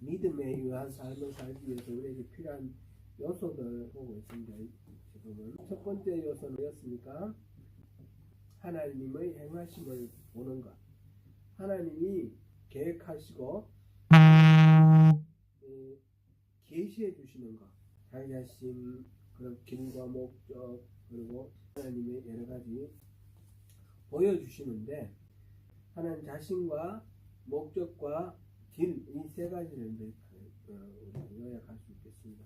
믿음에 의한 삶을 살기 위해서 우리에게 필요한 요소들을 보고 있습니다. 지금은 첫 번째 요소는 뭐였습니까? 하나님의 행하심을 보는 것. 하나님이 계획하시고 계시해 주시는 것. 자기 자신, 그런 길과 목적, 그리고 하나님의 여러 가지 보여주시는데, 하나님 자신과 목적과 길, 이 세 가지를 이제 요약할 수 있겠습니다.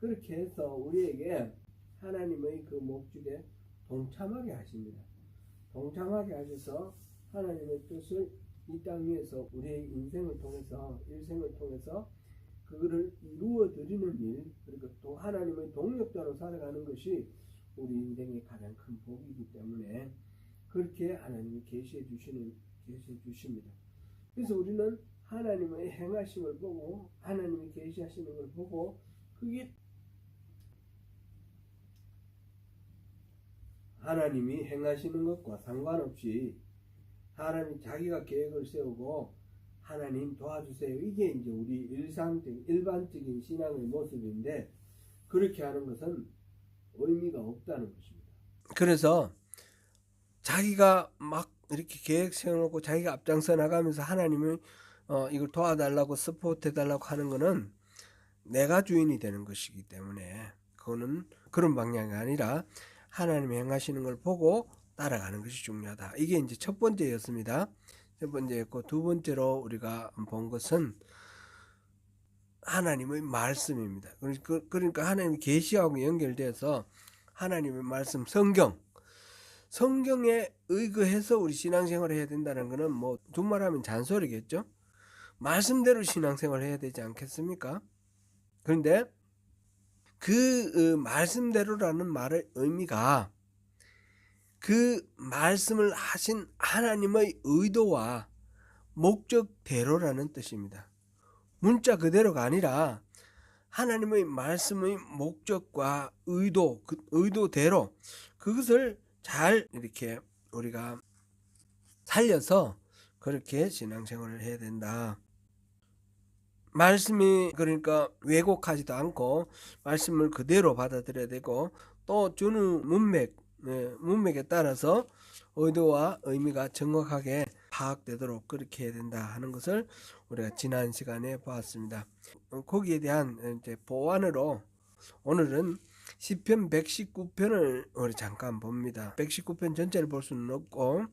그렇게 해서 우리에게 하나님의 그 목적에 동참하게 하십니다. 동참하게 하셔서 하나님의 뜻을 이 땅 위에서 우리의 인생을 통해서, 일생을 통해서 그거를 이루어 드리는 일, 그리고 또 하나님의 동력자로 살아가는 것이 우리 인생의 가장 큰 복이기 때문에 그렇게 하나님이 계시해 주십니다. 그래서 우리는 하나님의 행하심을 보고, 하나님이 계시하시는 걸 보고, 그게 하나님이 행하시는 것과 상관없이 하나님 자기가 계획을 세우고 하나님 도와주세요. 이게 이제 우리 일반적인 신앙의 모습인데, 그렇게 하는 것은 의미가 없다는 것입니다. 그래서 자기가 막 이렇게 계획 세워놓고 자기가 앞장서 나가면서 하나님이 이걸 도와달라고 서포트 해달라고 하는 것은 내가 주인이 되는 것이기 때문에, 그거는 그런 방향이 아니라 하나님이 행하시는 걸 보고 따라가는 것이 중요하다. 이게 이제 첫 번째였습니다. 첫 번째였고, 두 번째로 우리가 본 것은 하나님의 말씀입니다. 그러니까 하나님의 계시하고 연결돼서 하나님의 말씀, 성경에 의거해서 우리 신앙생활을 해야 된다는 것은 뭐 두말하면 잔소리겠죠. 말씀대로 신앙생활을 해야 되지 않겠습니까? 그런데 그 말씀대로라는 말의 의미가 그 말씀을 하신 하나님의 의도와 목적대로라는 뜻입니다. 문자 그대로가 아니라 하나님의 말씀의 목적과 의도, 그 의도대로 그것을 잘 이렇게 우리가 살려서 그렇게 신앙생활을 해야 된다. 말씀이 그러니까 왜곡하지도 않고 말씀을 그대로 받아들여야 되고, 또 주는 문맥에 따라서 의도와 의미가 정확하게 파악되도록 그렇게 해야 된다 하는 것을 우리가 지난 시간에 보았습니다. 거기에 대한 이제 보완으로 오늘은 시편 119편을 우리 잠깐 봅니다. 119편 전체를 볼 수는 없고,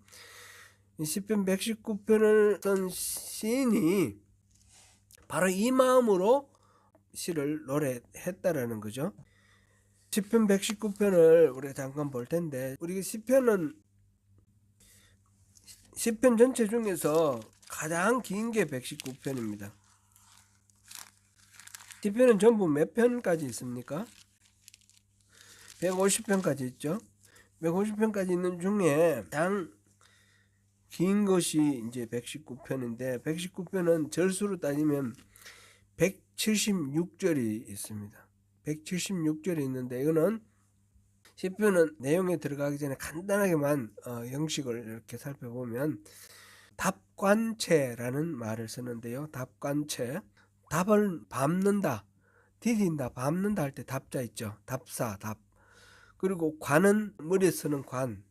시편 119편을 쓴 시인이 바로 이 마음으로 시를 노래했다라는 거죠. 시편 119편을 우리가 잠깐 볼 텐데, 우리 시편은 시편 전체 중에서 가장 긴 게 119편입니다. 시편은 전부 몇 편까지 있습니까? 150편까지 있죠. 150편까지 있는 중에 가장 긴 것이 이제 119편인데, 119편은 절수로 따지면 176절이 있습니다. 176절이 있는데, 이거는 시편은 내용에 들어가기 전에 간단하게만 형식을 이렇게 살펴보면, 답관체라는 말을 쓰는데요. 답관체, 답을 밟는다, 디딘다, 밟는다 할 때 답자 있죠. 답사, 답. 그리고 관은 머리에 쓰는 관,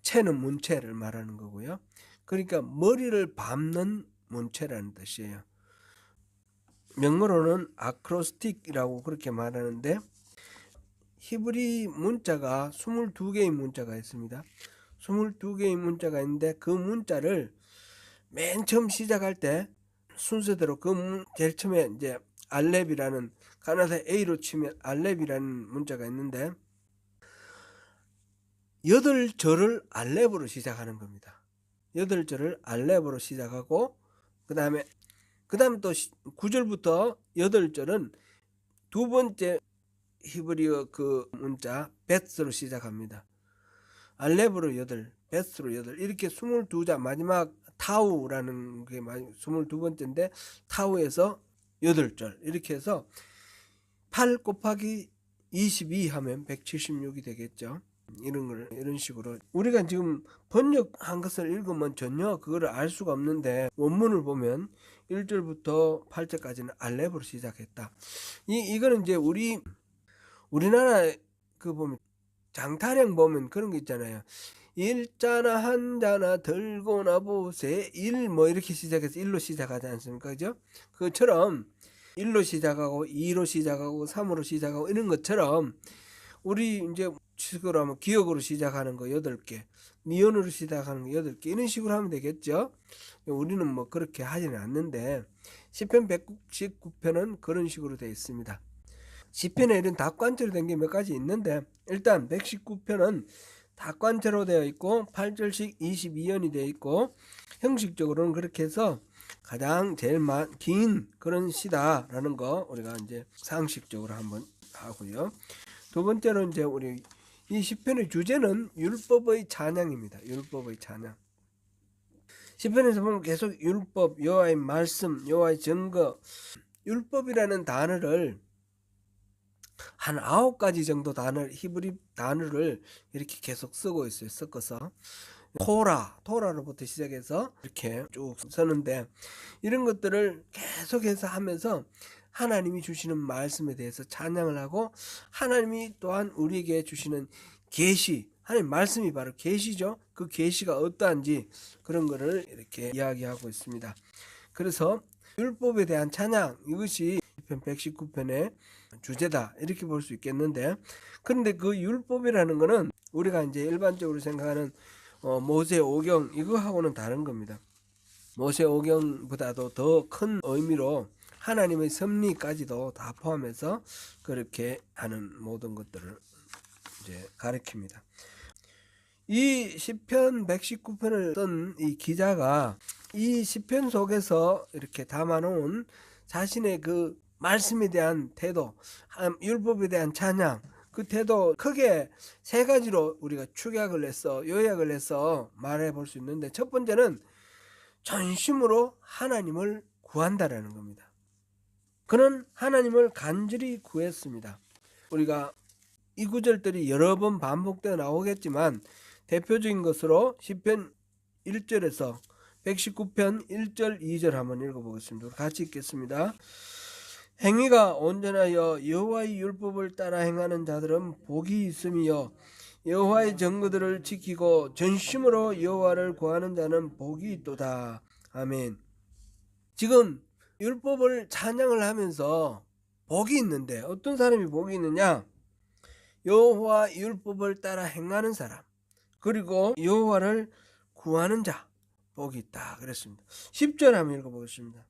체는 문체를 말하는 거고요. 그러니까 머리를 밟는 문체라는 뜻이에요. 영어로는 아크로스틱이라고 그렇게 말하는데, 히브리 문자가 22개의 문자가 있습니다. 22개의 문자가 있는데, 그 문자를 맨 처음 시작할 때 순서대로 제일 처음에 이제 알렙이라는, 가나다 A로 치면 알렙이라는 문자가 있는데, 8절을 알렙으로 시작하는 겁니다. 8절을 알렙으로 시작하고, 그 다음에 또 9절부터 8절은 두 번째 히브리어 그 문자 베스로 시작합니다. 알렙으로 8, 베스로 8, 이렇게 22자, 마지막 타우라는 게 22번째인데 타우에서 8절, 이렇게 해서 8 곱하기 22 하면 176이 되겠죠. 이런 식으로 우리가 지금 번역한 것을 읽으면 전혀 그거를 알 수가 없는데, 원문을 보면 1절부터 8절까지는 알렙으로 시작했다. 이거는 이제 우리나라 그 보면 장타령 보면 그런 거 있잖아요. 일자나 한자나 들고나 보세 뭐 이렇게 시작해서 1로 시작하지 않습니까? 그죠? 그처럼 1로 시작하고 2로 시작하고 3으로 시작하고 이런 것처럼 우리 이제 식으로 하면 기억으로 시작하는 거 8개, 니은으로 시작하는 거 8개 이런 식으로 하면 되겠죠? 우리는 뭐 그렇게 하지는 않는데 시편 119편은 그런 식으로 되어 있습니다. 시편에 이런 닭관체로 된 게 몇 가지 있는데 일단 119편은 닭관체로 되어 있고 8절씩 22연이 되어 있고 형식적으로는 그렇게 해서 가장 제일 긴 그런 시다라는 거 우리가 이제 상식적으로 한번 하고요. 두 번째로 이제 우리 이 시편의 주제는 율법의 찬양입니다. 율법의 찬양. 시편에서 보면 계속 율법, 여호와의 말씀, 여호와의 증거, 율법이라는 단어를 한 9가지 정도 히브리 단어를 이렇게 계속 쓰고 있어요. 섞어서 토라로부터 시작해서 이렇게 쭉 쓰는데 이런 것들을 계속해서 하면서 하나님이 주시는 말씀에 대해서 찬양을 하고 하나님이 또한 우리에게 주시는 계시, 하나님 말씀이 바로 계시죠. 그 계시가 어떠한지 그런 거를 이렇게 이야기하고 있습니다. 그래서 율법에 대한 찬양, 이것이 시편 119편의 주제다 이렇게 볼 수 있겠는데, 그런데 그 율법이라는 거는 우리가 이제 일반적으로 생각하는 모세오경 이거하고는 다른 겁니다. 모세오경보다도 더 큰 의미로 하나님의 섭리까지도 다 포함해서 그렇게 하는 모든 것들을 이제 가리킵니다. 이 시편 119편을 쓴 이 기자가 이 시편 속에서 이렇게 담아놓은 자신의 그 말씀에 대한 태도, 율법에 대한 찬양, 그 태도 크게 3가지로 우리가 요약을 해서 말해 볼 수 있는데, 첫 번째는 전심으로 하나님을 구한다라는 겁니다. 그는 하나님을 간절히 구했습니다. 우리가 이 구절들이 여러 번 반복되어 나오겠지만 대표적인 것으로 시편 1절에서 119편 1절 2절 한번 읽어보겠습니다. 같이 읽겠습니다. 행위가 온전하여 여호와의 율법을 따라 행하는 자들은 복이 있음이요 여호와의 증거들을 지키고 전심으로 여호와를 구하는 자는 복이 있도다. 아멘. 지금 율법을 찬양을 하면서 복이 있는데 어떤 사람이 복이 있느냐? 여호와 율법을 따라 행하는 사람, 그리고 여호와를 구하는 자 복이 있다 그랬습니다. 10절 한번 읽어보겠습니다.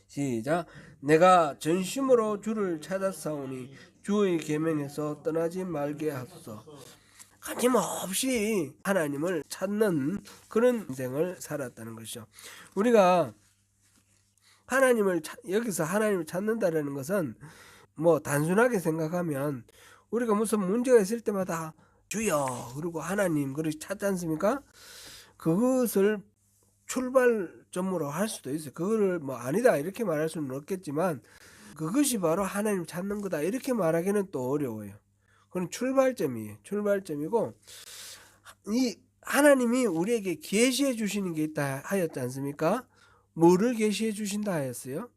시작. 내가 전심으로 주를 찾았사오니 주의 계명에서 떠나지 말게 하소서. 끊임없이 하나님을 찾는 그런 인생을 살았다는 것이죠. 우리가 여기서 하나님을 찾는다는 것은 뭐 단순하게 생각하면 우리가 무슨 문제가 있을 때마다 주여 그리고 하나님 그렇게 찾지 않습니까? 그것을 출발점으로 할 수도 있어요. 그거를 뭐 아니다 이렇게 말할 수는 없겠지만 그것이 바로 하나님 찾는 거다 이렇게 말하기는 또 어려워요. 그건 출발점이고 이 하나님이 우리에게 계시해 주시는 게 있다 하였지 않습니까? 뭐를 계시해 주신다 하였어요?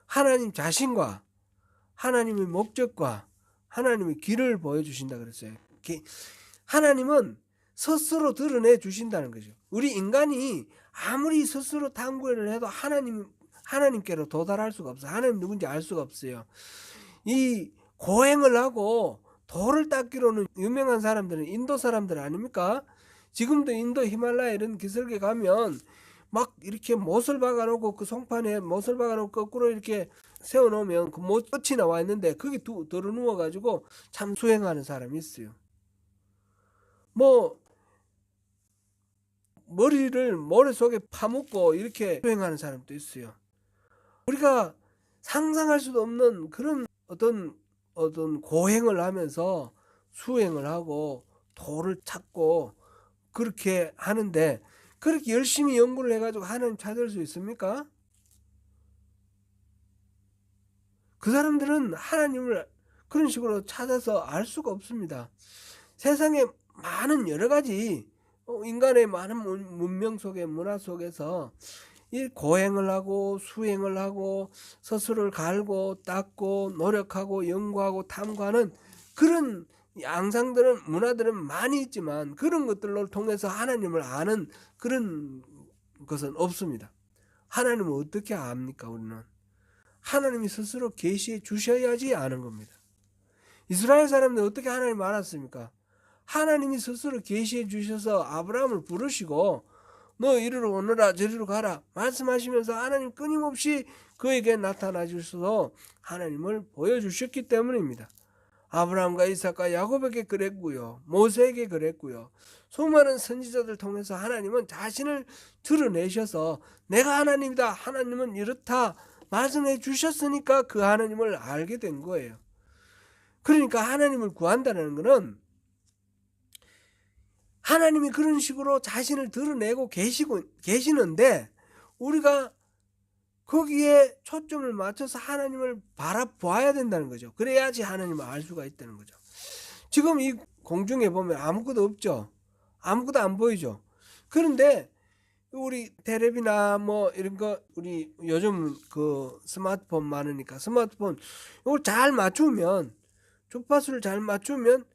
하나님 자신과 하나님의 목적과 하나님의 길을 보여주신다 그랬어요. 하나님은 스스로 드러내 주신다는 거죠. 우리 인간이 아무리 스스로 탐구를 해도 하나님께로 도달할 수가 없어요. 하나님 누군지 알 수가 없어요. 이 고행을 하고 돌을 닦기로는 유명한 사람들은 인도 사람들 아닙니까? 지금도 인도 히말라야 이런 기슭에 가면 막 이렇게 못을 박아놓고 그 송판에 못을 박아놓고 거꾸로 이렇게 세워놓으면 그 못 끝이 나와 있는데 거기 들어 누워가지고 참 수행하는 사람이 있어요. 뭐 머리를 모래 속에 파묻고 이렇게 수행하는 사람도 있어요. 우리가 상상할 수도 없는 그런 어떤 고행을 하면서 수행을 하고 돌을 찾고 그렇게 하는데 그렇게 열심히 연구를 해가지고 하나님 찾을 수 있습니까? 그 사람들은 하나님을 그런 식으로 찾아서 알 수가 없습니다. 세상에 많은 여러 가지 인간의 많은 문명 속에 문화 속에서 이 고행을 하고 수행을 하고 스스로를 갈고 닦고 노력하고 연구하고 탐구하는 그런 양상들은 문화들은 많이 있지만 그런 것들로 통해서 하나님을 아는 그런 것은 없습니다. 하나님을 어떻게 압니까? 우리는 하나님이 스스로 계시해 주셔야지 아는 겁니다. 이스라엘 사람들 어떻게 하나님을 알았습니까? 하나님이 스스로 계시해 주셔서 아브라함을 부르시고 너 이리로 오너라 저리로 가라 말씀하시면서 하나님 끊임없이 그에게 나타나 주셔서 하나님을 보여주셨기 때문입니다. 아브라함과 이삭과 야곱에게 그랬고요. 모세에게 그랬고요. 수많은 선지자들 통해서 하나님은 자신을 드러내셔서 내가 하나님이다. 하나님은 이렇다. 말씀해 주셨으니까 그 하나님을 알게 된 거예요. 그러니까 하나님을 구한다는 것은 하나님이 그런 식으로 자신을 드러내고 계시는데 우리가 거기에 초점을 맞춰서 하나님을 바라봐야 된다는 거죠. 그래야지 하나님을 알 수가 있다는 거죠. 지금 이 공중에 보면 아무것도 없죠. 아무것도 안 보이죠. 그런데 우리 테레비나 뭐 이런 거 우리 요즘 그 스마트폰 많으니까 스마트폰 이걸 잘 맞추면 주파수를 잘 맞추면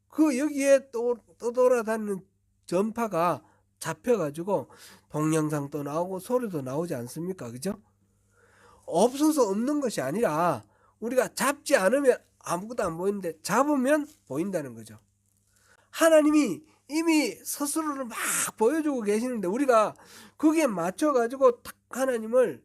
그 여기에 또 떠돌아다니는 전파가 잡혀가지고 동영상도 나오고 소리도 나오지 않습니까? 그죠? 없어서 없는 것이 아니라 우리가 잡지 않으면 아무것도 안 보이는데 잡으면 보인다는 거죠. 하나님이 이미 스스로를 막 보여주고 계시는데 우리가 거기에 맞춰가지고 탁 하나님을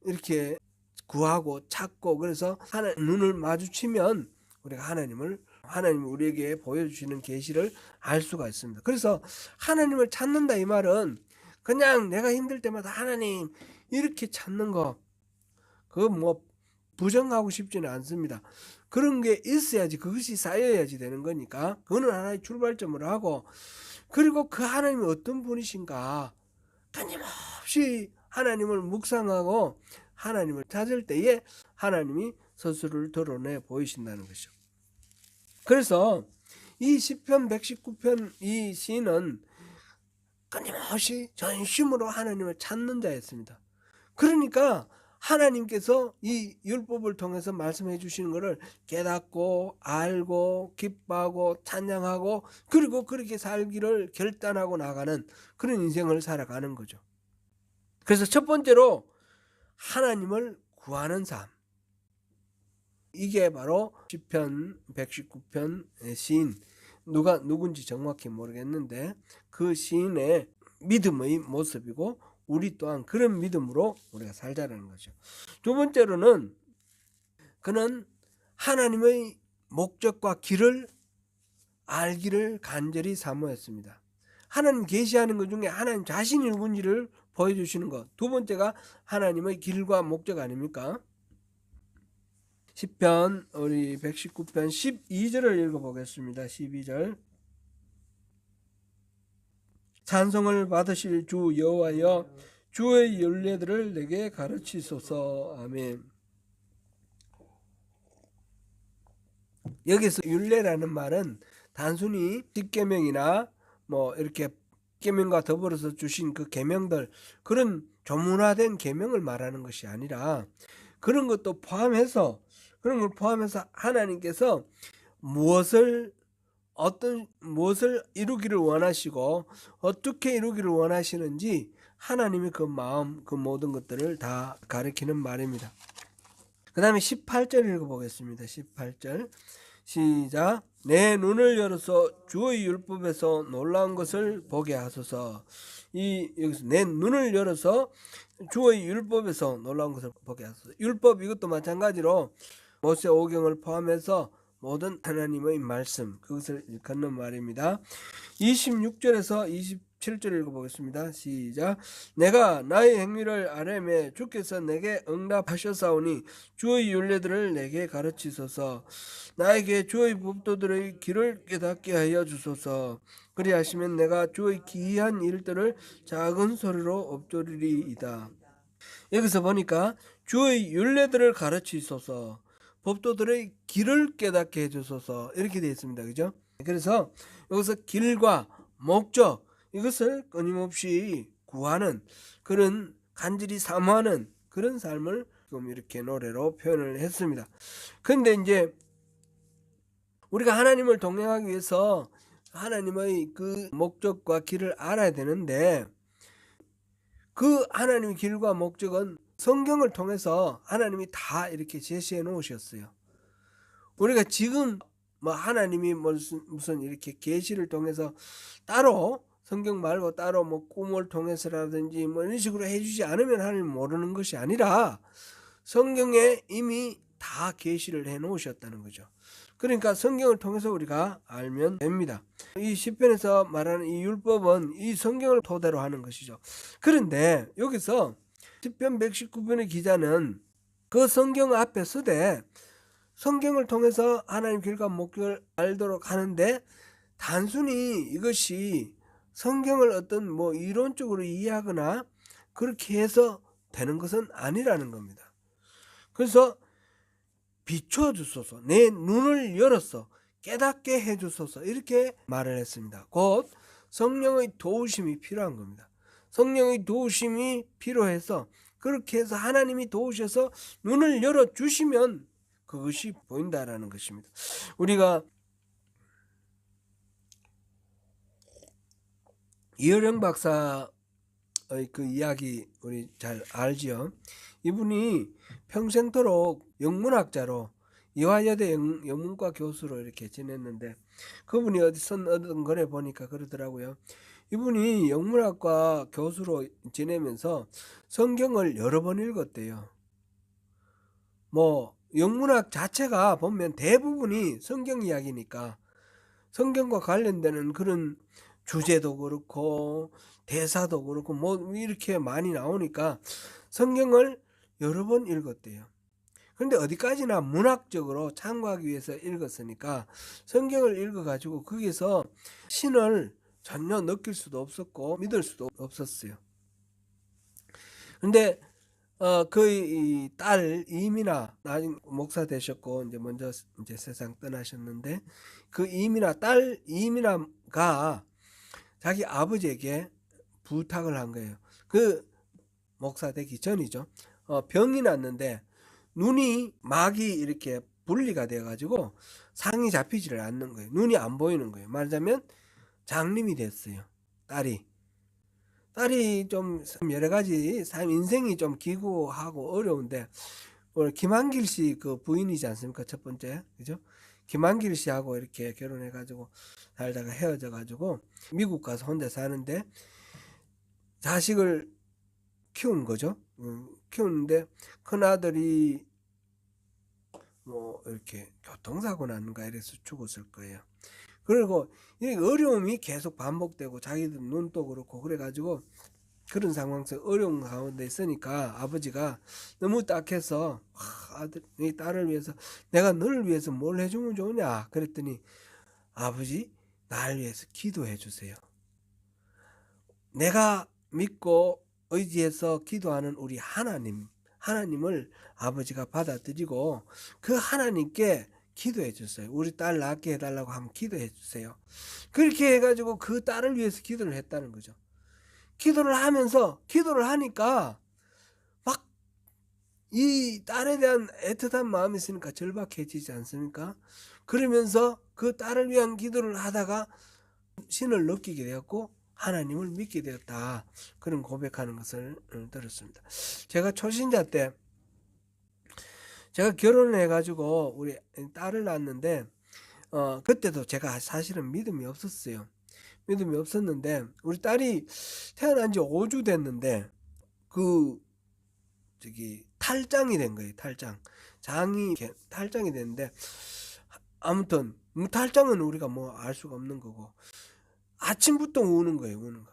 이렇게 구하고 찾고 그래서 하나님 눈을 마주치면 우리가 하나님이 우리에게 보여주시는 계시를 알 수가 있습니다. 그래서 하나님을 찾는다 이 말은 그냥 내가 힘들 때마다 하나님 이렇게 찾는 거 그거 뭐 부정하고 싶지는 않습니다. 그런 게 있어야지 그것이 쌓여야지 되는 거니까 그거는 하나의 출발점을 하고 그리고 그 하나님이 어떤 분이신가 끊임없이 하나님을 묵상하고 하나님을 찾을 때에 하나님이 스스로를 드러내 보이신다는 것이죠. 그래서 이 시편 119편 이 시는 끊임없이 전심으로 하나님을 찾는 자였습니다. 그러니까 하나님께서 이 율법을 통해서 말씀해 주시는 것을 깨닫고 알고 기뻐하고 찬양하고 그리고 그렇게 살기를 결단하고 나가는 그런 인생을 살아가는 거죠. 그래서 첫 번째로 하나님을 구하는 삶. 이게 바로 시편 119편 시인 누군지 정확히 모르겠는데 그 시인의 믿음의 모습이고 우리 또한 그런 믿음으로 우리가 살자는 거죠. 두 번째로는 그는 하나님의 목적과 길을 알기를 간절히 사모했습니다. 하나님 계시하는 것 중에 하나님 자신이 누군지를 보여주시는 것. 두 번째가 하나님의 길과 목적 아닙니까? 시편 우리 119편 12절을 읽어보겠습니다. 12절 찬송을 받으실 주 여호와여 주의 율례들을 내게 가르치소서. 아멘. 여기서 율례라는 말은 단순히 십계명이나 뭐 이렇게 계명과 더불어서 주신 그 계명들 그런 조문화된 계명을 말하는 것이 아니라 그런 것도 포함해서 그런 걸 포함해서 하나님께서 무엇을 이루기를 원하시고 어떻게 이루기를 원하시는지 하나님이 그 마음 그 모든 것들을 다 가리키는 말입니다. 그 다음에 18절 읽어보겠습니다. 18절 시작. 내 눈을 열어서 주의 율법에서 놀라운 것을 보게 하소서. 여기서 내 눈을 열어서 주의 율법에서 놀라운 것을 보게 하소서. 율법 이것도 마찬가지로 모세 오경을 포함해서 모든 하나님의 말씀 그것을 일컫는 말입니다. 26절에서 27절 읽어보겠습니다. 시작. 내가 나의 행위를 아뢰매 주께서 내게 응답하셨사오니 주의 율례들을 내게 가르치소서. 나에게 주의 법도들의 길을 깨닫게 하여 주소서. 그리하시면 내가 주의 기이한 일들을 작은 소리로 엎조리리이다. 여기서 보니까 주의 율례들을 가르치소서. 법도들의 길을 깨닫게 해주소서 이렇게 되어 있습니다. 그죠? 그래서 여기서 길과 목적 이것을 끊임없이 구하는 그런 간절히 사모하는 그런 삶을 지금 이렇게 노래로 표현을 했습니다. 근데 이제 우리가 하나님을 동행하기 위해서 하나님의 그 목적과 길을 알아야 되는데, 그 하나님의 길과 목적은 성경을 통해서 하나님이 다 이렇게 제시해 놓으셨어요. 우리가 지금 뭐 하나님이 무슨 이렇게 계시를 통해서 따로 성경 말고 따로 뭐 꿈을 통해서라든지 뭐 이런 식으로 해주지 않으면 하나님 모르는 것이 아니라 성경에 이미 다 계시를 해 놓으셨다는 거죠. 그러니까 성경을 통해서 우리가 알면 됩니다. 이 시편에서 말하는 이 율법은 이 성경을 토대로 하는 것이죠. 그런데 여기서 시편 119편의 기자는 그 성경 앞에 서되 성경을 통해서 하나님 길과 목적을 알도록 하는데, 단순히 이것이 성경을 어떤 뭐 이론적으로 이해하거나 그렇게 해서 되는 것은 아니라는 겁니다. 그래서 비추어 주소서, 내 눈을 열어서 깨닫게 해 주소서, 이렇게 말을 했습니다. 곧 성령의 도우심이 필요한 겁니다. 성령의 도우심이 필요해서 그렇게 해서 하나님이 도우셔서 눈을 열어 주시면 그것이 보인다라는 것입니다. 우리가 이어령 박사의 그 이야기 우리 잘 알지요. 이분이 평생토록 영문학자로 이화여대 영문과 교수로 이렇게 지냈는데, 그분이 어떤 글에 보니까 그러더라고요. 이분이 영문학과 교수로 지내면서 성경을 여러 번 읽었대요. 뭐 영문학 자체가 보면 대부분이 성경 이야기니까 성경과 관련되는 그런 주제도 그렇고 대사도 그렇고 뭐 이렇게 많이 나오니까 성경을 여러 번 읽었대요. 그런데 어디까지나 문학적으로 참고하기 위해서 읽었으니까 성경을 읽어가지고 거기서 신을 전혀 느낄 수도 없었고 믿을 수도 없었어요. 그런데 그 딸 이민아, 나중 목사 되셨고 이제 먼저 이제 세상 떠나셨는데, 그 딸 이민아가 자기 아버지에게 부탁을 한 거예요. 그 목사 되기 전이죠. 병이 났는데 눈이 막이 이렇게 분리가 돼 가지고 상이 잡히지를 않는 거예요. 눈이 안 보이는 거예요. 말하자면 장님이 됐어요. 딸이 좀 여러 가지 삶 인생이 좀 기구하고 어려운데, 오늘 김한길 씨 그 부인이지 않습니까? 첫 번째, 그죠? 김한길 씨하고 이렇게 결혼해가지고 살다가 헤어져가지고 미국 가서 혼자 사는데 자식을 키운 거죠. 키우는데 큰 아들이 뭐 이렇게 교통사고 났는가 이래서 죽었을 거예요. 그리고 이 어려움이 계속 반복되고 자기들 눈도 그렇고 그래가지고 그런 상황에서 어려운 가운데 있으니까 아버지가 너무 딱해서 이 딸을 위해서 내가 너를 위해서 뭘 해주면 좋으냐 그랬더니, 아버지 나를 위해서 기도해 주세요. 내가 믿고 의지해서 기도하는 우리 하나님을 아버지가 받아들이고 그 하나님께 기도해 주세요. 우리 딸 낳게 해달라고 하면 기도해 주세요. 그렇게 해가지고 그 딸을 위해서 기도를 했다는 거죠. 기도를 하니까 막 이 딸에 대한 애틋한 마음이 있으니까 절박해지지 않습니까? 그러면서 그 딸을 위한 기도를 하다가 신을 느끼게 되었고 하나님을 믿게 되었다, 그런 고백하는 것을 들었습니다. 제가 초신자 때 제가 결혼을 해가지고 우리 딸을 낳았는데 그때도 제가 사실은 믿음이 없었는데 우리 딸이 태어난 지 5주 됐는데 탈장이 된 거예요. 장이 탈장이 됐는데, 아무튼 탈장은 우리가 뭐 알 수가 없는 거고, 아침부터 우는 거예요.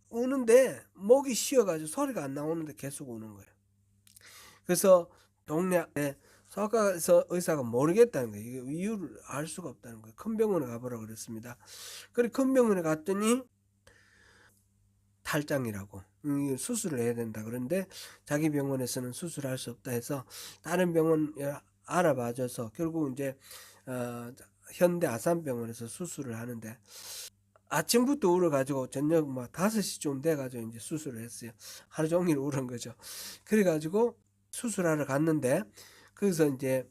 우는데 목이 쉬어가지고 소리가 안 나오는데 계속 우는 거예요. 그래서 동네 소아과에서 의사가 모르겠다는 거예요. 이유를 알 수가 없다는 거예요. 큰 병원에 가보라고 그랬습니다. 그래 큰 병원에 갔더니 탈장이라고 수술을 해야 된다. 그런데 자기 병원에서는 수술할 수 없다 해서 다른 병원 알아봐줘서 결국 이제 현대 아산병원에서 수술을 하는데, 아침부터 울어가지고 저녁 막 5시쯤 돼가지고 이제 수술을 했어요. 하루 종일 울은 거죠. 그래가지고 수술하러 갔는데 거기서 이제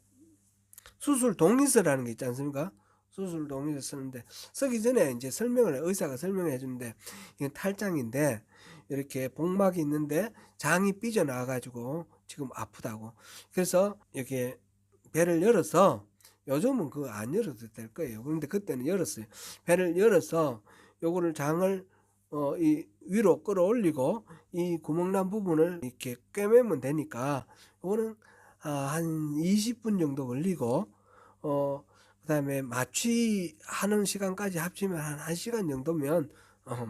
수술 동의서라는 게 있지 않습니까? 수술 동의서 쓰는데 쓰기 전에 이제 의사가 설명해 주는데 이건 탈장인데 이렇게 복막이 있는데 장이 삐져나와가지고 지금 아프다고. 그래서 이렇게 배를 열어서, 요즘은 그거 안 열어도 될 거예요. 그런데 그때는 열었어요. 배를 열어서 요거를 장을 이 위로 끌어올리고 이 구멍난 부분을 이렇게 꿰매면 되니까 요거는 한 20분 정도 걸리고 그다음에 마취하는 시간까지 합치면 한 1시간 정도면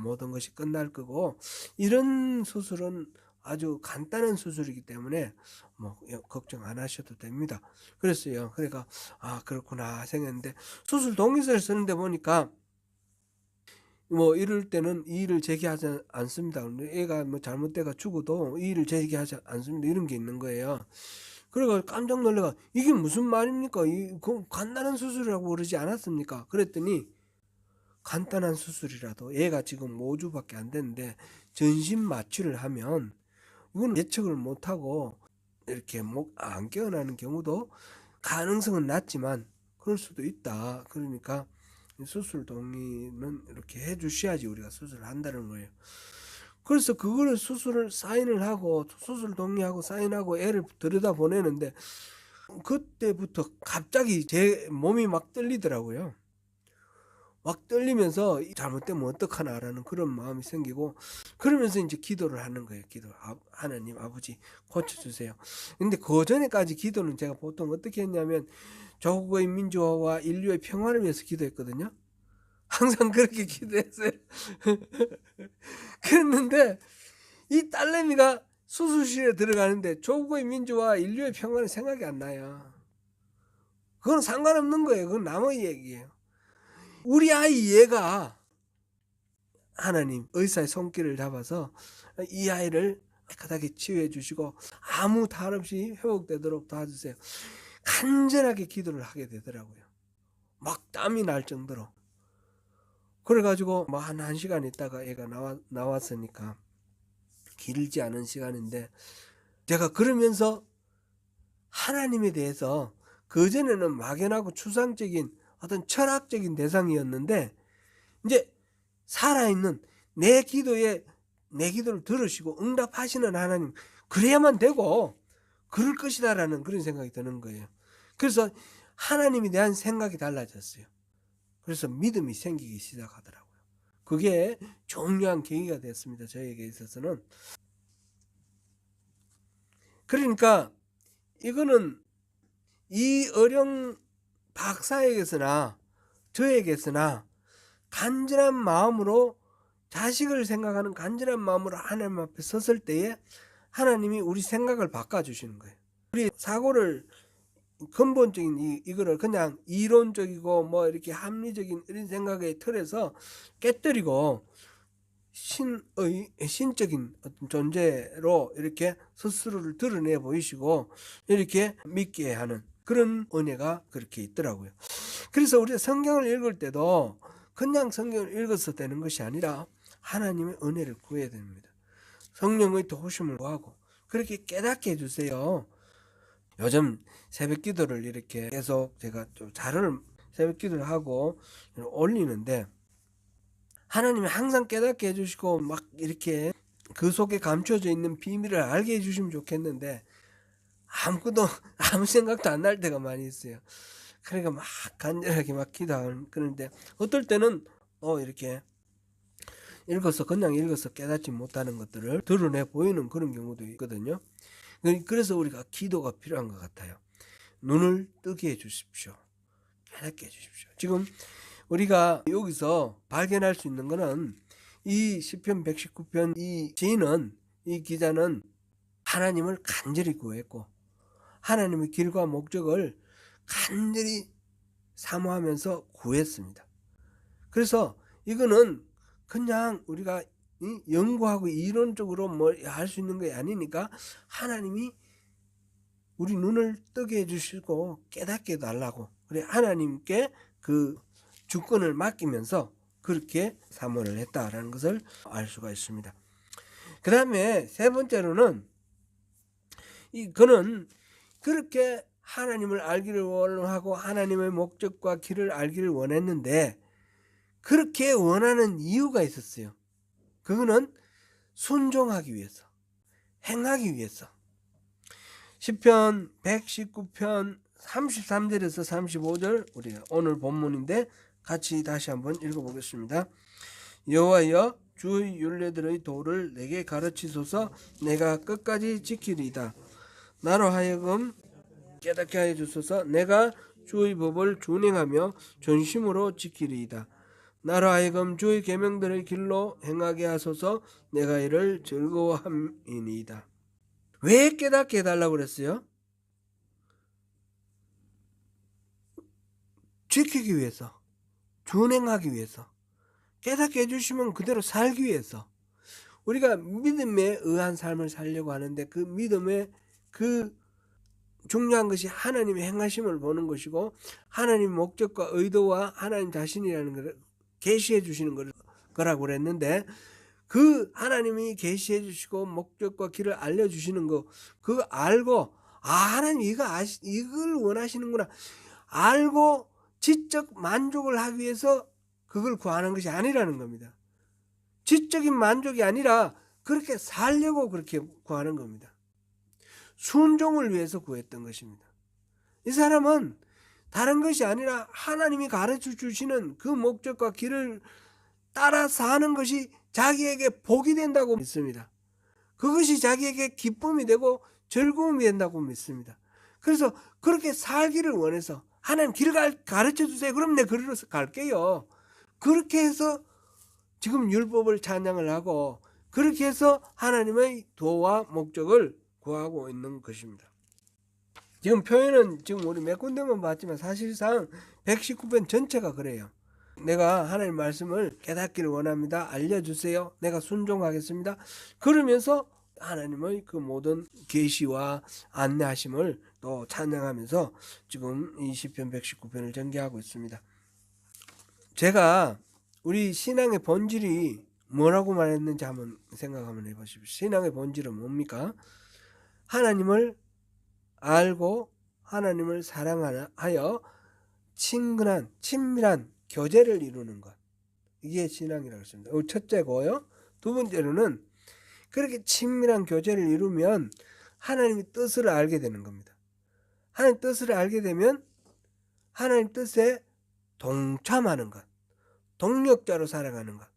모든 것이 끝날 거고, 이런 수술은 아주 간단한 수술이기 때문에 뭐 걱정 안 하셔도 됩니다. 그랬어요. 그러니까 그렇구나 생각했는데, 수술 동의서를 쓰는데 보니까 뭐 이럴 때는 이의를 제기하지 않습니다. 애가 뭐 잘못돼가 죽어도 이의를 제기하지 않습니다. 이런 게 있는 거예요. 그래가 깜짝 놀래가 이게 무슨 말입니까? 그 간단한 수술이라고 그러지 않았습니까? 그랬더니 간단한 수술이라도 얘가 지금 5주밖에 안 됐는데 전신 마취를 하면 이건 예측을 못하고 이렇게 목 안 깨어나는 경우도 가능성은 낮지만 그럴 수도 있다. 그러니까 수술 동의는 이렇게 해주셔야지 우리가 수술을 한다는 거예요. 그래서 그거를 수술을 사인을 하고 수술 동의하고 사인하고 애를 들여다 보내는데 그때부터 갑자기 제 몸이 막 떨리더라고요. 막 떨리면서 잘못되면 어떡하나라는 그런 마음이 생기고, 그러면서 이제 기도를 하는 거예요. 하나님 아버지 고쳐주세요. 근데 그 전에까지 기도는 제가 보통 어떻게 했냐면 조국의 민주화와 인류의 평화를 위해서 기도했거든요. 항상 그렇게 기도했어요. 그랬는데 이 딸내미가 수술실에 들어가는데 조국의 민주화 인류의 평화는 생각이 안 나요. 그건 상관없는 거예요. 그건 남의 얘기예요. 우리 아이 얘가 하나님 의사의 손길을 잡아서 이 아이를 깨끗하게 치유해 주시고 아무 탈 없이 회복되도록 도와주세요. 간절하게 기도를 하게 되더라고요. 막 땀이 날 정도로. 그래가지고 뭐 한 1시간 있다가 애가 나왔으니까 길지 않은 시간인데, 제가 그러면서 하나님에 대해서 그전에는 막연하고 추상적인 어떤 철학적인 대상이었는데 이제 살아있는 내 기도를 들으시고 응답하시는 하나님, 그래야만 되고 그럴 것이다라는 그런 생각이 드는 거예요. 그래서 하나님에 대한 생각이 달라졌어요. 그래서 믿음이 생기기 시작하더라고요. 그게 중요한 계기가 됐습니다. 저에게 있어서는. 그러니까 이거는 이 어령 박사에게서나 저에게서나 간절한 마음으로, 자식을 생각하는 간절한 마음으로 하나님 앞에 섰을 때에 하나님이 우리 생각을 바꿔주시는 거예요. 우리 사고를 근본적인 이거를 그냥 이론적이고 뭐 이렇게 합리적인 이런 생각의 틀에서 깨뜨리고 신적인 어떤 존재로 이렇게 스스로를 드러내 보이시고 이렇게 믿게 하는 그런 은혜가 그렇게 있더라고요. 그래서 우리가 성경을 읽을 때도 그냥 성경을 읽어서 되는 것이 아니라 하나님의 은혜를 구해야 됩니다. 성령의 도우심을 구하고 그렇게 깨닫게 해주세요. 요즘 새벽 기도를 이렇게 계속 제가 좀 자료를 새벽 기도를 하고 올리는데, 하나님이 항상 깨닫게 해주시고 막 이렇게 그 속에 감춰져 있는 비밀을 알게 해주시면 좋겠는데 아무 생각도 안 날 때가 많이 있어요. 그러니까 막 간절하게 막 기도하는, 그런데 어떨 때는 이렇게 그냥 읽어서 깨닫지 못하는 것들을 드러내 보이는 그런 경우도 있거든요. 그래서 우리가 기도가 필요한 것 같아요. 눈을 뜨게 해주십시오. 깨닫게 해주십시오. 지금 우리가 여기서 발견할 수 있는 것은 이 시편 119편 이 기자는 하나님을 간절히 구했고 하나님의 길과 목적을 간절히 사모하면서 구했습니다. 그래서 이거는 그냥 우리가 연구하고 이론적으로 뭘 할 수 있는 게 아니니까 하나님이 우리 눈을 뜨게 해주시고 깨닫게 해달라고, 그래 하나님께 그 주권을 맡기면서 그렇게 사모를 했다라는 것을 알 수가 있습니다. 그 다음에 세 번째로는 그는 그렇게 하나님을 알기를 원하고 하나님의 목적과 길을 알기를 원했는데 그렇게 원하는 이유가 있었어요. 그거는 순종하기 위해서, 행하기 위해서. 시편 119편 33절에서 35절 우리가 오늘 본문인데 같이 다시 한번 읽어보겠습니다. 여호와여 주의 율례들의 도를 내게 가르치소서. 내가 끝까지 지키리이다. 나로 하여금 깨닫게 하여 주소서. 내가 주의 법을 준행하며 전심으로 지키리이다. 나로 하여금 주의 계명들의 길로 행하게 하소서. 내가 이를 즐거워함이니이다. 왜 깨닫게 해달라고 그랬어요? 지키기 위해서, 준행하기 위해서, 깨닫게 해주시면 그대로 살기 위해서. 우리가 믿음에 의한 삶을 살려고 하는데 그 믿음의 그 중요한 것이 하나님의 행하심을 보는 것이고 하나님 목적과 의도와 하나님 자신이라는 것을 계시해 주시는 거라고 그랬는데 그 하나님이 계시해 주시고 목적과 길을 알려주시는 거 그거 알고 하나님 이걸 원하시는구나 알고 지적 만족을 하기 위해서 그걸 구하는 것이 아니라는 겁니다. 지적인 만족이 아니라 그렇게 살려고 그렇게 구하는 겁니다. 순종을 위해서 구했던 것입니다. 이 사람은 다른 것이 아니라 하나님이 가르쳐 주시는 그 목적과 길을 따라 사는 것이 자기에게 복이 된다고 믿습니다. 그것이 자기에게 기쁨이 되고 즐거움이 된다고 믿습니다. 그래서 그렇게 살기를 원해서 하나님 길을 가르쳐 주세요. 그럼 내 그리로 갈게요. 그렇게 해서 지금 율법을 찬양을 하고 그렇게 해서 하나님의 도와 목적을 구하고 있는 것입니다. 지금 표현은 지금 우리 몇 군데만 봤지만 사실상 119편 전체가 그래요. 내가 하나님 말씀을 깨닫기를 원합니다. 알려주세요. 내가 순종하겠습니다. 그러면서 하나님의 그 모든 계시와 안내하심을 또 찬양하면서 지금 이 시편 119편을 전개하고 있습니다. 제가 우리 신앙의 본질이 뭐라고 말했는지 한번 생각하면 해보십시오. 신앙의 본질은 뭡니까? 하나님을 알고 하나님을 사랑하여 친밀한 교제를 이루는 것. 이게 신앙이라고 했습니다. 첫째고요. 두 번째로는 그렇게 친밀한 교제를 이루면 하나님의 뜻을 알게 되는 겁니다. 하나님 뜻을 알게 되면 하나님 뜻에 동참하는 것. 동력자로 살아가는 것.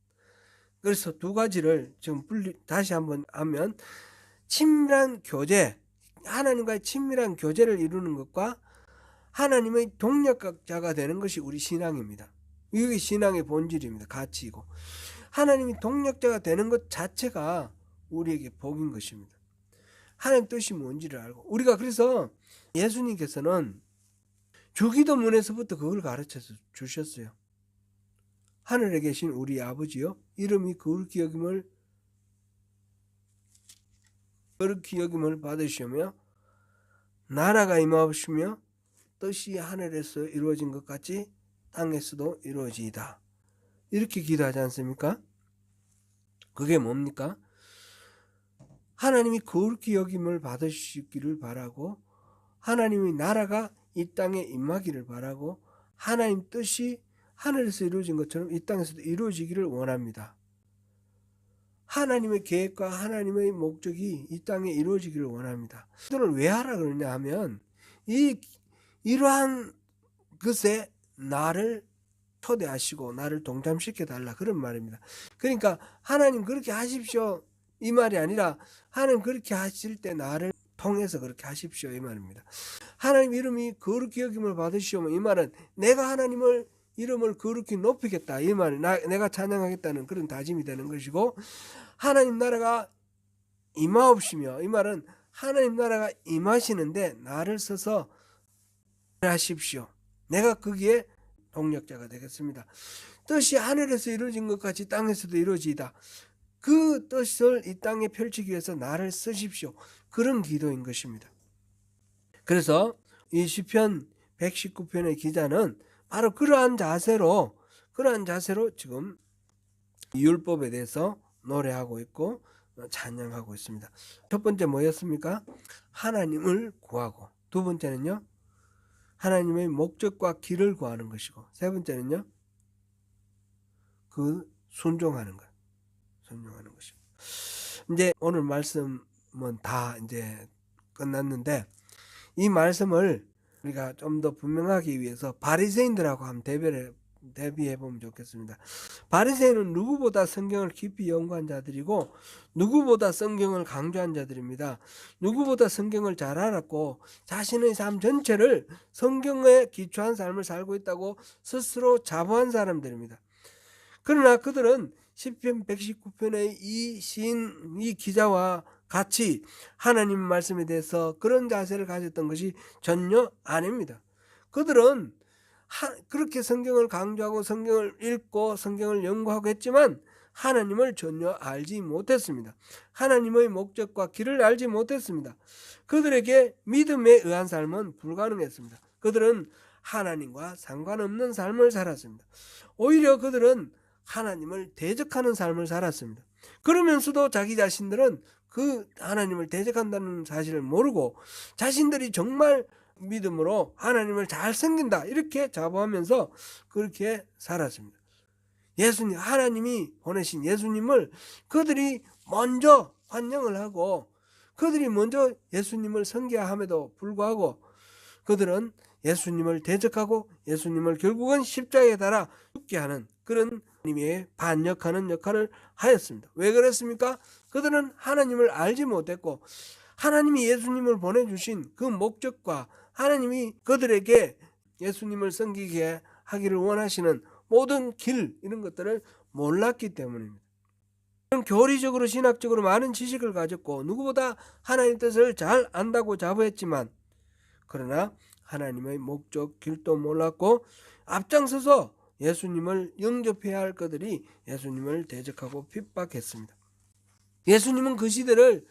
그래서 두 가지를 지금 다시 한번 하면 친밀한 교제, 하나님과의 친밀한 교제를 이루는 것과 하나님의 동력자가 되는 것이 우리 신앙입니다. 이게 신앙의 본질입니다. 가치이고 하나님이 동력자가 되는 것 자체가 우리에게 복인 것입니다. 하나님 뜻이 뭔지를 알고 우리가 그래서 예수님께서는 주기도문에서부터 그걸 가르쳐 주셨어요. 하늘에 계신 우리 아버지요 이름이 거룩히 여김을 받으시며 나라가 임하옵시며 뜻이 하늘에서 이루어진 것 같이 땅에서도 이루어지이다. 이렇게 기도하지 않습니까? 그게 뭡니까? 하나님이 거룩히 여김을 받으시기를 바라고 하나님의 나라가 이 땅에 임하기를 바라고 하나님 뜻이 하늘에서 이루어진 것처럼 이 땅에서도 이루어지기를 원합니다. 하나님의 계획과 하나님의 목적이 이 땅에 이루어지기를 원합니다. 기도를 왜 하라 그러냐 하면 이러한 것에 나를 초대하시고 나를 동참시켜 달라 그런 말입니다. 그러니까 하나님 그렇게 하십시오 이 말이 아니라 하나님 그렇게 하실 때 나를 통해서 그렇게 하십시오 이 말입니다. 하나님 이름이 거룩히 여김을 받으시오 이 말은 내가 하나님을 이름을 거룩히 높이겠다 이 말은 내가 찬양하겠다는 그런 다짐이 되는 것이고 하나님 나라가 임하옵시며 이 말은 하나님 나라가 임하시는데 나를 써서 하십시오. 내가 거기에 동력자가 되겠습니다. 뜻이 하늘에서 이루어진 것 같이 땅에서도 이루어지이다. 그 뜻을 이 땅에 펼치기 위해서 나를 쓰십시오. 그런 기도인 것입니다. 그래서 이 시편 119편의 기자는 바로 그러한 자세로 그러한 자세로 지금 율법에 대해서 노래하고 있고 찬양하고 있습니다. 첫 번째 뭐였습니까? 하나님을 구하고, 두 번째는요 하나님의 목적과 길을 구하는 것이고, 세 번째는요 그 순종하는 것, 순종하는 것이고. 이제 오늘 말씀은 다 이제 끝났는데, 이 말씀을 우리가 좀 더 분명하기 위해서 바리새인들하고 한번 대비해 보면 좋겠습니다. 바리새인은 누구보다 성경을 깊이 연구한 자들이고 누구보다 성경을 강조한 자들입니다. 누구보다 성경을 잘 알았고 자신의 삶 전체를 성경에 기초한 삶을 살고 있다고 스스로 자부한 사람들입니다. 그러나 그들은 시편 119편의 이 시인, 이 기자와 같이 하나님 말씀에 대해서 그런 자세를 가졌던 것이 전혀 아닙니다. 그들은 그렇게 성경을 강조하고 성경을 읽고 성경을 연구하고 했지만 하나님을 전혀 알지 못했습니다. 하나님의 목적과 길을 알지 못했습니다. 그들에게 믿음에 의한 삶은 불가능했습니다. 그들은 하나님과 상관없는 삶을 살았습니다. 오히려 그들은 하나님을 대적하는 삶을 살았습니다. 그러면서도 자기 자신들은 그 하나님을 대적한다는 사실을 모르고 자신들이 정말 믿음으로 하나님을 잘 섬긴다 이렇게 자부하면서 그렇게 살았습니다. 예수님, 하나님이 보내신 예수님을 그들이 먼저 환영을 하고 그들이 먼저 예수님을 섬겨함에도 불구하고 그들은 예수님을 대적하고 예수님을 결국은 십자가에 달아 죽게 하는 그런 하나님의 반역하는 역할을 하였습니다. 왜 그랬습니까? 그들은 하나님을 알지 못했고 하나님이 예수님을 보내주신 그 목적과 하나님이 그들에게 예수님을 섬기게 하기를 원하시는 모든 길 이런 것들을 몰랐기 때문입니다. 교리적으로 신학적으로 많은 지식을 가졌고 누구보다 하나님 뜻을 잘 안다고 자부했지만 그러나 하나님의 목적 길도 몰랐고 앞장서서 예수님을 영접해야 할 그들이 예수님을 대적하고 핍박했습니다. 예수님은 그 시대를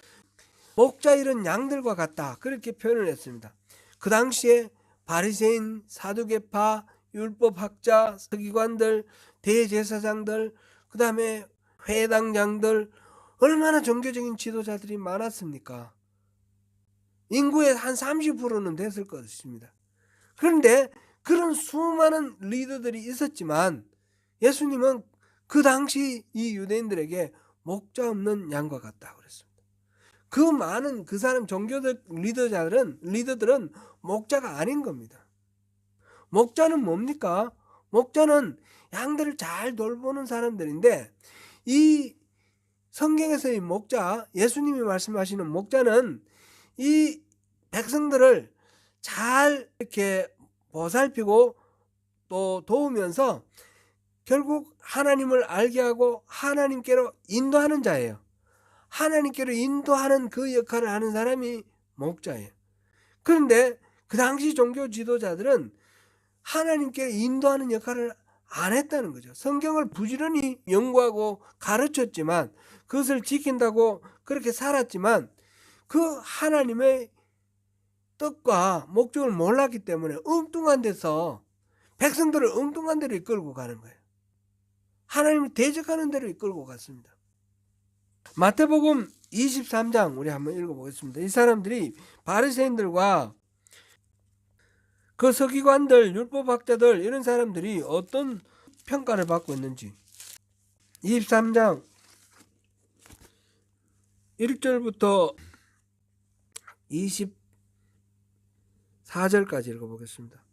목자 잃은 양들과 같다 그렇게 표현을 했습니다. 그 당시에 바리새인, 사두개파, 율법학자, 서기관들, 대제사장들, 그 다음에 회당장들 얼마나 종교적인 지도자들이 많았습니까? 인구의 한 30%는 됐을 것입니다. 그런데 그런 수많은 리더들이 있었지만 예수님은 그 당시 이 유대인들에게 목자 없는 양과 같다 그랬습니다. 그 많은 그 사람 종교적 리더들은 목자가 아닌 겁니다. 목자는 뭡니까? 목자는 양들을 잘 돌보는 사람들인데 이 성경에서의 목자, 예수님이 말씀하시는 목자는 이 백성들을 잘 이렇게 보살피고 또 도우면서 결국 하나님을 알게 하고 하나님께로 인도하는 자예요. 하나님께로 인도하는 그 역할을 하는 사람이 목자예요. 그런데 그 당시 종교 지도자들은 하나님께 인도하는 역할을 안 했다는 거죠. 성경을 부지런히 연구하고 가르쳤지만 그것을 지킨다고 그렇게 살았지만 그 하나님의 뜻과 목적을 몰랐기 때문에 엉뚱한 데서 백성들을 엉뚱한 데로 이끌고 가는 거예요. 하나님을 대적하는 데로 이끌고 갔습니다. 마태복음 23장 우리 한번 읽어보겠습니다. 이 사람들이 바리새인들과 그 서기관들, 율법학자들 이런 사람들이 어떤 평가를 받고 있는지 23장 1절부터 24절까지 읽어보겠습니다.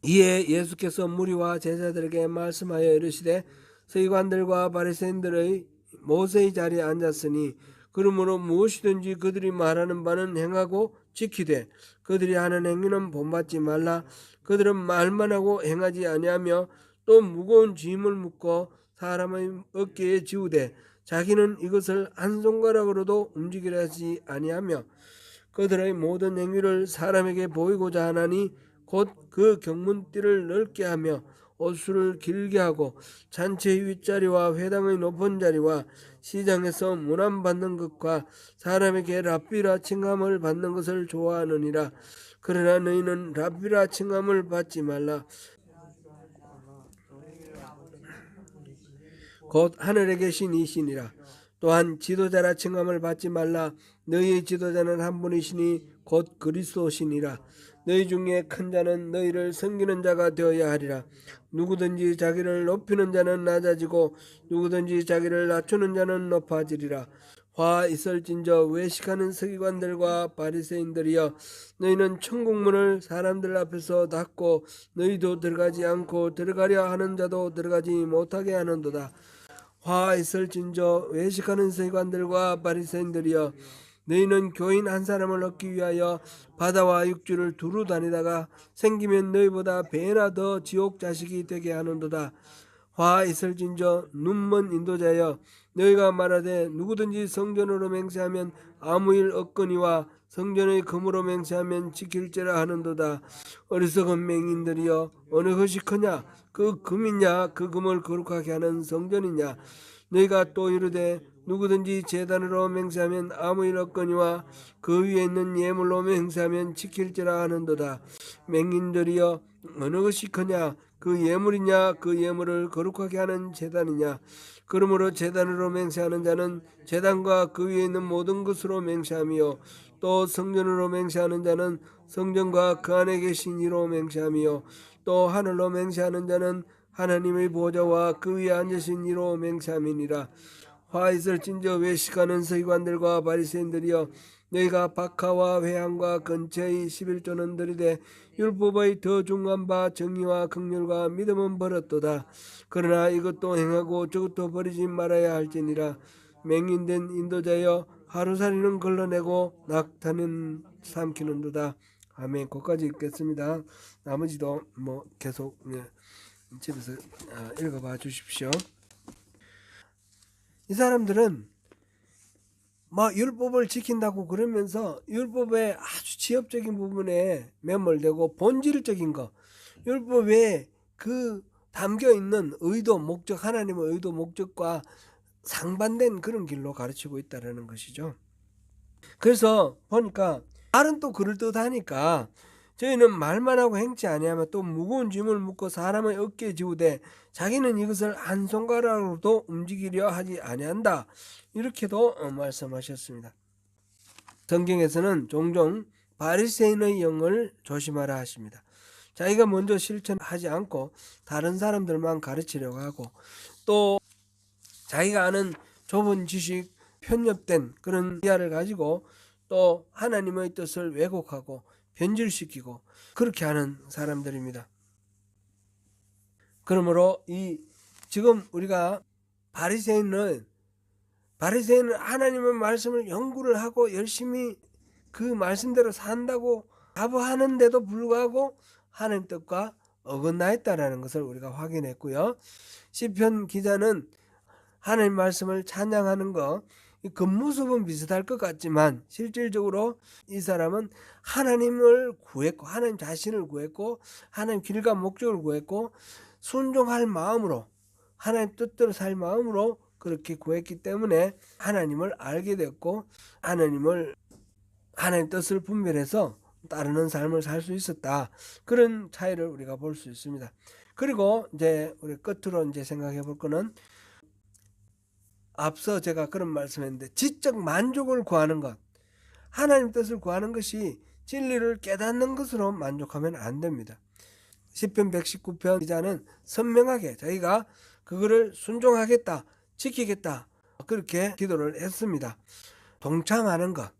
이에 예수께서 무리와 제자들에게 말씀하여 이르시되 서기관들과 바리새인들의 모세의 자리에 앉았으니 그러므로 무엇이든지 그들이 말하는 바는 행하고 지키되 그들이 하는 행위는 본받지 말라. 그들은 말만 하고 행하지 아니하며 또 무거운 짐을 묶어 사람의 어깨에 지우되 자기는 이것을 한 손가락으로도 움직이려 하지 아니하며 그들의 모든 행위를 사람에게 보이고자 하나니 곧 그 경문띠를 넓게 하며 옷수를 길게 하고 잔치의 윗자리와 회당의 높은 자리와 시장에서 문안받는 것과 사람에게 랍비라 칭함을 받는 것을 좋아하느니라. 그러나 너희는 랍비라 칭함을 받지 말라. 곧 하늘에 계신 이시니라. 또한 지도자라 칭함을 받지 말라. 너희의 지도자는 한 분이시니 곧 그리스도시니라. 너희 중에 큰 자는 너희를 섬기는 자가 되어야 하리라. 누구든지 자기를 높이는 자는 낮아지고 누구든지 자기를 낮추는 자는 높아지리라. 화 있을진저 외식하는 서기관들과 바리새인들이여, 너희는 천국문을 사람들 앞에서 닫고 너희도 들어가지 않고 들어가려 하는 자도 들어가지 못하게 하는도다. 화 있을진저 외식하는 서기관들과 바리새인들이여, 너희는 교인 한 사람을 얻기 위하여 바다와 육지를 두루 다니다가 생기면 너희보다 배나 더 지옥 자식이 되게 하는도다. 화 있을진저 눈먼 인도자여, 너희가 말하되 누구든지 성전으로 맹세하면 아무 일 없거니와 성전의 금으로 맹세하면 지킬지라 하는도다. 어리석은 맹인들이여, 어느 것이 크냐? 그 금이냐? 그 금을 거룩하게 하는 성전이냐? 너희가 또 이르되 누구든지 제단으로 맹세하면 아무 일 없거니와 그 위에 있는 예물로 맹세하면 지킬지라 하는도다. 맹인들이여, 어느 것이 크냐? 그 예물이냐? 그 예물을 거룩하게 하는 제단이냐? 그러므로 제단으로 맹세하는 자는 제단과 그 위에 있는 모든 것으로 맹세하며, 또 성전으로 맹세하는 자는 성전과 그 안에 계신 이로 맹세하며, 또 하늘로 맹세하는 자는 하나님의 보좌와 그 위에 앉으신 이로 맹세함이니라. 화 있을진저 외식하는 서기관들과 바리새인들이여, 너희가 박하와 회향과 근처의 11조는 들이되 율법의 더 중한 바 정의와 긍휼과 믿음은 버렸도다. 그러나 이것도 행하고 저것도 버리지 말아야 할지니라. 맹인된 인도자여, 하루살이는 걸러내고 낙타는 삼키는도다. 아멘. 거기까지 읽겠습니다. 나머지도 계속 집에서 읽어봐 주십시오. 이 사람들은 율법을 지킨다고 그러면서 율법의 아주 지엽적인 부분에 매몰되고 본질적인 거, 율법에 그 담겨 있는 의도, 목적, 하나님의 의도, 목적과 상반된 그런 길로 가르치고 있다는 것이죠. 그래서 보니까 말은 또 그럴듯하니까 저희는 말만 하고 행치 아니하면 또 무거운 짐을 묻고 사람의 어깨에 지우되 자기는 이것을 한 손가락으로도 움직이려 하지 아니한다. 이렇게도 말씀하셨습니다. 성경에서는 종종 바리새인의 영을 조심하라 하십니다. 자기가 먼저 실천하지 않고 다른 사람들만 가르치려고 하고, 또 자기가 아는 좁은 지식, 편협된 그런 이해를 가지고 또 하나님의 뜻을 왜곡하고 변질시키고 그렇게 하는 사람들입니다. 그러므로 지금 우리가 바리새인은 하나님의 말씀을 연구를 하고 열심히 그 말씀대로 산다고 자부하는데도 불구하고 하나님 뜻과 어긋나있다라는 것을 우리가 확인했고요. 시편 기자는 하나님 말씀을 찬양하는 것, 겉모습은 비슷할 것 같지만 실질적으로 이 사람은 하나님을 구했고, 하나님 자신을 구했고, 하나님 길과 목적을 구했고, 순종할 마음으로, 하나님 뜻대로 살 마음으로 그렇게 구했기 때문에 하나님을 알게 됐고, 하나님 뜻을 분별해서 따르는 삶을 살 수 있었다. 그런 차이를 우리가 볼 수 있습니다. 그리고 이제 우리 끝으로 이제 생각해 볼 거는, 앞서 제가 그런 말씀했는데, 지적 만족을 구하는 것, 하나님 뜻을 구하는 것이 진리를 깨닫는 것으로 만족하면 안 됩니다. 시편 119편 기자는 선명하게 자기가 그거를 순종하겠다, 지키겠다, 그렇게 기도를 했습니다. 동참하는 것,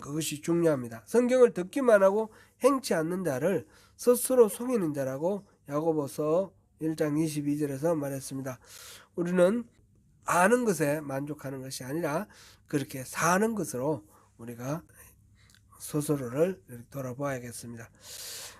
그것이 중요합니다. 성경을 듣기만 하고 행치 않는 자를 스스로 속이는 자라고 야고보서 1장 22절에서 말했습니다. 우리는 아는 것에 만족하는 것이 아니라 그렇게 사는 것으로 우리가 스스로를 돌아봐야겠습니다.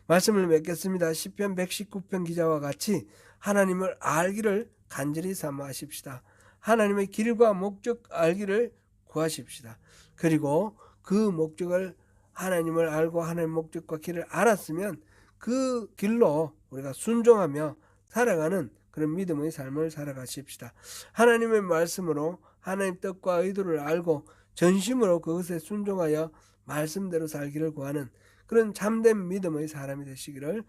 말씀을 맺겠습니다. 시편 119편 기자와 같이 하나님을 알기를 간절히 사모하십시다. 하나님의 길과 목적 알기를 구하십시다. 그리고 그 목적을, 하나님을 알고 하나님의 목적과 길을 알았으면 그 길로 우리가 순종하며 살아가는 그런 믿음의 삶을 살아가십시다. 하나님의 말씀으로 하나님 뜻과 의도를 알고 전심으로 그것에 순종하여 말씀대로 살기를 구하는 그런 참된 믿음의 사람이 되시기를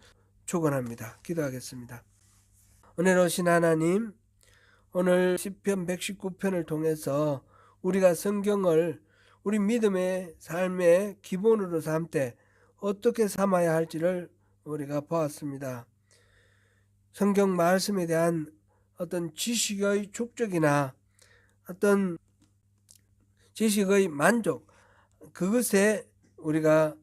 축원합니다. 기도하겠습니다. 은혜로우신 하나님, 오늘 시편 119편을 통해서 우리가 성경을 우리 믿음의 삶의 기본으로 삼되 어떻게 삼아야 할지를 우리가 보았습니다. 성경 말씀에 대한 어떤 지식의 축적이나 어떤 지식의 만족, 그것에 우리가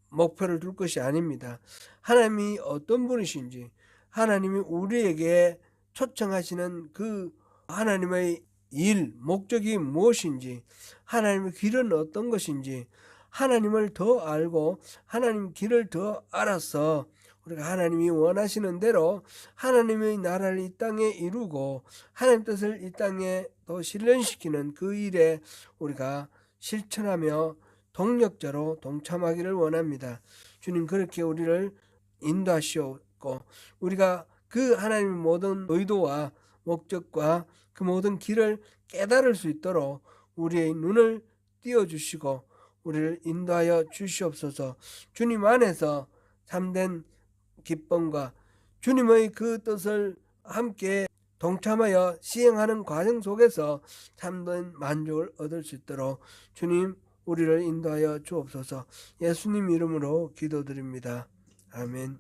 목표를 둘 것이 아닙니다. 하나님이 어떤 분이신지, 하나님이 우리에게 초청하시는 그 하나님의 일, 목적이 무엇인지, 하나님의 길은 어떤 것인지, 하나님을 더 알고 하나님 길을 더 알아서 우리가 하나님이 원하시는 대로 하나님의 나라를 이 땅에 이루고 하나님 뜻을 이 땅에 또 실현시키는 그 일에 우리가 실천하며 동력자로 동참하기를 원합니다. 주님 그렇게 우리를 인도하시옵고 우리가 그 하나님의 모든 의도와 목적과 그 모든 길을 깨달을 수 있도록 우리의 눈을 띄워주시고 우리를 인도하여 주시옵소서. 주님 안에서 참된 기쁨과 주님의 그 뜻을 함께 동참하여 시행하는 과정 속에서 참된 만족을 얻을 수 있도록 주님 우리를 인도하여 주옵소서. 예수님 이름으로 기도드립니다. 아멘.